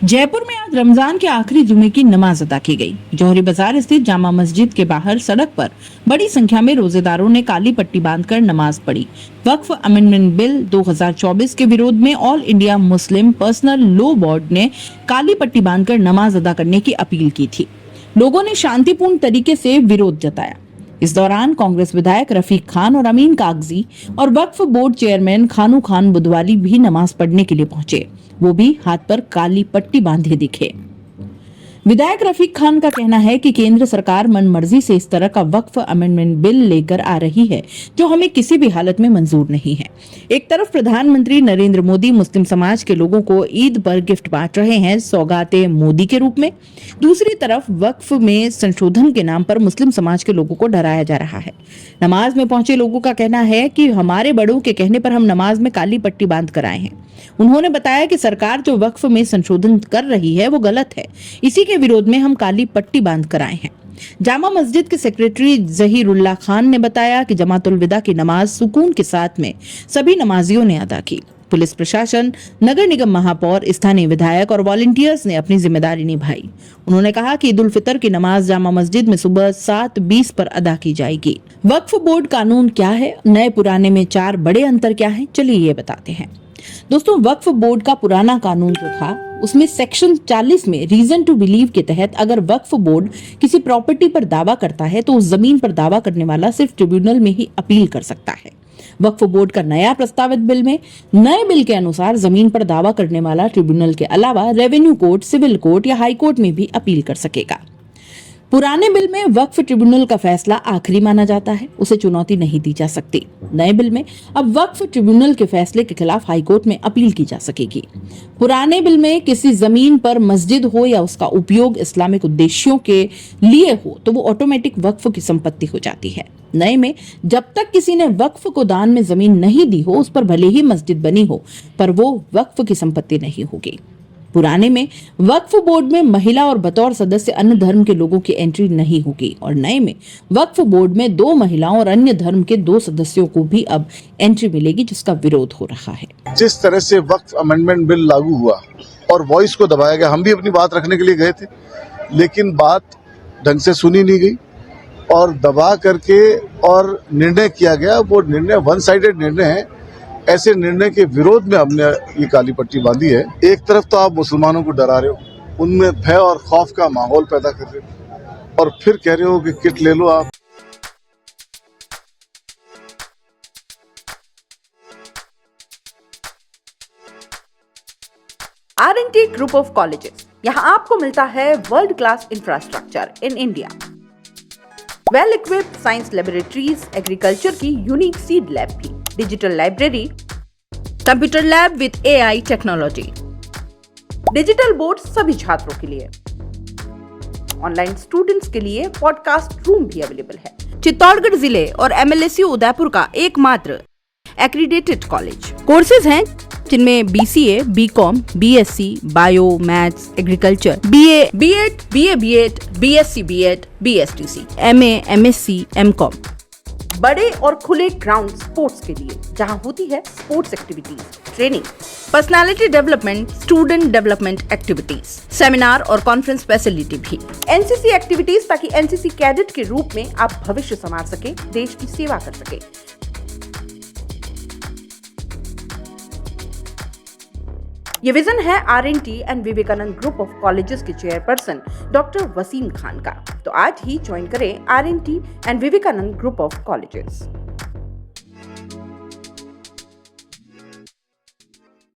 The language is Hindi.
जयपुर में आज रमजान के आखिरी जुमे की नमाज अदा की गई। जौहरी बाजार स्थित जामा मस्जिद के बाहर सड़क पर बड़ी संख्या में रोजेदारों ने काली पट्टी बांधकर नमाज पढ़ी। वक्फ अमेंडमेंट बिल 2024 के विरोध में all India Muslim personal law board ने काली पट्टी बांधकर नमाज अदा करने की अपील की थी। लोगों ने शांतिपूर्ण तरीके से विरोध जताया। इस दौरान कांग्रेस विधायक रफीक खान और अमीन कागजी और वक्फ बोर्ड चेयरमैन खानू खान बुधवाली भी नमाज पढ़ने के लिए पहुंचे। वो भी हाथ पर काली पट्टी बांधे दिखे। विधायक रफीक खान का कहना है कि केंद्र सरकार मनमर्जी से इस तरह का वक्फ अमेंडमेंट बिल लेकर आ रही है जो हमें किसी भी हालत में मंजूर नहीं है। एक तरफ प्रधानमंत्री नरेंद्र मोदी मुस्लिम समाज के लोगों को ईद पर गिफ्ट बांट रहे हैं सौगाते मोदी के रूप में, दूसरी तरफ वक्फ में संशोधन के नाम पर मुस्लिम समाज के लोगों को डराया जा रहा है। नमाज में पहुंचे लोगों का कहना है कि हमारे बड़ों के कहने पर हम नमाज में काली पट्टी बांध कर आए हैं। उन्होंने बताया कि सरकार जो वक्फ में संशोधन कर रही है वो गलत है, इसी के विरोध में हम काली पट्टी बांध कर आए हैं। जामा मस्जिद के सेक्रेटरी जहीरुल्लाह खान ने बताया कि जमातुल विदा की नमाज सुकून के साथ में सभी नमाजियों ने अदा की। पुलिस प्रशासन, नगर निगम महापौर, स्थानीय विधायक और वॉलंटियर्स ने अपनी जिम्मेदारी निभाई। उन्होंने कहा कि ईद उल फितर की नमाज जामा मस्जिद में सुबह 7:20 पर अदा की जाएगी। वक्फ बोर्ड कानून क्या है, नए पुराने में 4 बड़े अंतर क्या हैं, चलिए ये बताते हैं। दोस्तों, वक्फ बोर्ड का पुराना कानून जो था उसमें सेक्शन 40 में रीजन टू बिलीव के तहत अगर वक्फ बोर्ड किसी प्रॉपर्टी पर दावा करता है तो उस जमीन पर दावा करने वाला सिर्फ ट्रिब्यूनल में ही अपील कर सकता है। वक्फ बोर्ड का नया प्रस्तावित बिल में नए बिल के अनुसार जमीन पर दावा करने वाला ट्रिब्यूनल के अलावा रेवेन्यू कोर्ट, सिविल कोर्ट या हाई कोर्ट में भी अपील कर सकेगा। पुराने बिल में वक्फ ट्रिब्यूनल का फैसला आखिरी माना जाता है, उसे चुनौती नहीं दी जा सकती। नए बिल में अब वक्फ ट्रिब्यूनल के फैसले के खिलाफ हाई कोर्ट में अपील की जा सकेगी। पुराने बिल में किसी जमीन पर मस्जिद हो या उसका उपयोग इस्लामिक उद्देश्यों के लिए हो तो वो ऑटोमेटिक वक्फ की संपत्ति हो जाती है। नए में जब तक किसी ने वक्फ को दान में जमीन नहीं दी हो, उस पर भले ही मस्जिद बनी हो पर वो वक्फ की संपत्ति नहीं होगी। पुराने में वक्फ बोर्ड में महिला और बतौर सदस्य अन्य धर्म के लोगों की एंट्री नहीं होगी और नए में वक्फ बोर्ड में 2 महिलाओं और अन्य धर्म के 2 सदस्यों को भी अब एंट्री मिलेगी, जिसका विरोध हो रहा है। जिस तरह से वक्फ अमेंडमेंट बिल लागू हुआ और वॉइस को दबाया गया, हम भी अपनी बात रखने के लिए गए थे लेकिन बात ढंग से सुनी नहीं गई और दबा करके और निर्णय किया गया। वो निर्णय वन साइडेड निर्णय है। ऐसे निर्णय के विरोध में हमने ये काली पट्टी बांधी है। एक तरफ तो आप मुसलमानों को डरा रहे हो, उनमें भय और खौफ का माहौल पैदा कर रहे हो और फिर कह रहे हो कि किट ले लो आप। R&T ग्रुप ऑफ कॉलेजेस, यहाँ आपको मिलता है world class infrastructure in India, well equipped science laboratories, agriculture की यूनिक सीड लैब भी, digital library, computer lab with AI technology, digital board सभी छात्रों के लिए, ऑनलाइन स्टूडेंट्स के लिए पॉडकास्ट रूम भी अवेलेबल है। चित्तौड़गढ़ जिले और MLSU उदयपुर का एकमात्र एक्रीडेटेड कॉलेज। कोर्सेज हैं जिनमें BCA, BCom, BSc, bio, maths, agriculture, BA, B.Ed, BA, B.Ed, BSc, B.Ed, BSTC, MA, MSc, MCom। बड़े और खुले ग्राउंड स्पोर्ट्स के लिए जहां होती है sports activities, training, personality development, student development activities, seminar और कॉन्फ्रेंस फैसिलिटी भी, NCC एक्टिविटीज ताकि NCC कैडेट के रूप में आप भविष्य संवार सके, देश की सेवा कर सके। ये विजन है R&T and Vivekananda group of colleges के चेयरपर्सन डॉक्टर वसीम खान का। तो आज ही ज्वाइन करें R&T and Vivekananda group of colleges.